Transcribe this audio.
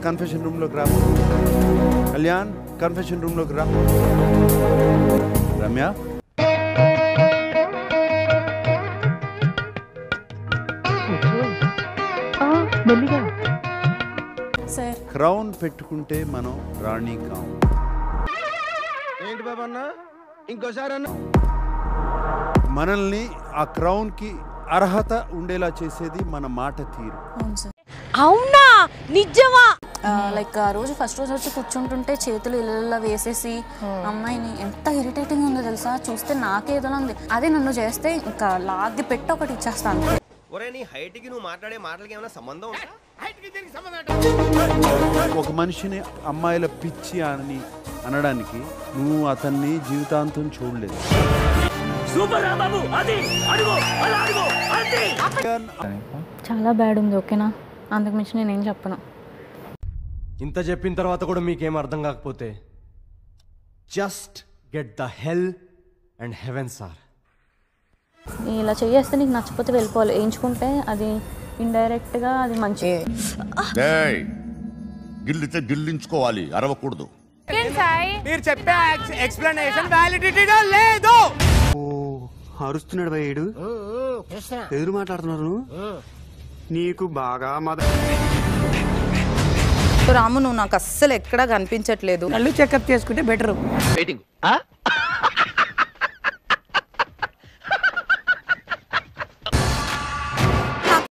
Confession రూమ్లోకి రా. Kalyan confession రూమ్లోకి రా. రమ్య క్రౌన్ పెట్టుకుంటే మనం రాణి కాం. ఏంటి బాబా అన్న ఇంకోసారి అన్న మనల్ని ఆ క్రౌన్ కి అర్హత ఉండేలా చేసేది మన మాట తీరు. అవునా నిజమా? లైక్ ఆ రోజు ఫస్ట్ రోజు వచ్చి కూర్చుంటుంటే చేతులు ఇలా వేసేసి అమ్మాయిని ఎంత ఇరిటేటింగ్ ఉందో తెలుసా, చూస్తే నాకేదో ఉంది. అదే నన్ను చేస్తే ఇంకా లాగి పెట్టి ఒకటి ఇచ్చేస్తాను. ఒక మనిషిని అమ్మాయిల పిచ్చి అని అనడానికి నువ్వు అతన్ని జీవితాంతం చూడలేదు. చాలా బ్యాడ్ ఉంది, ఓకేనా? అంతకు మించి నేనేం చెప్పను. ఇంత చెప్పిన తర్వాత కూడా మీకేం అర్థం కాకపోతే just get the hell and heaven sir. ఇలా చేస్తే నీకు నచ్చకపోతే వెళ్ళిపోవాలి. ఎంచుకుంటే అది ఇండైరెక్ట్గా అది మంచి. గిల్లితే గిల్లించుకోవాలి, అరవకూడదు. మీరు చెప్పే ఎక్స్ప్లెనేషన్ వ్యాలిడిటీగా లేదు. అరుస్తున్నాడు భయ్యుడు, ఎదురు మాట్లాడుతున్నారు. నీకు బాగా రాము, నువ్వు నాకు అస్సలు ఎక్కడా కనిపించట్లేదు. కళ్ళు చెకప్ చేసుకుంటే బెటర్.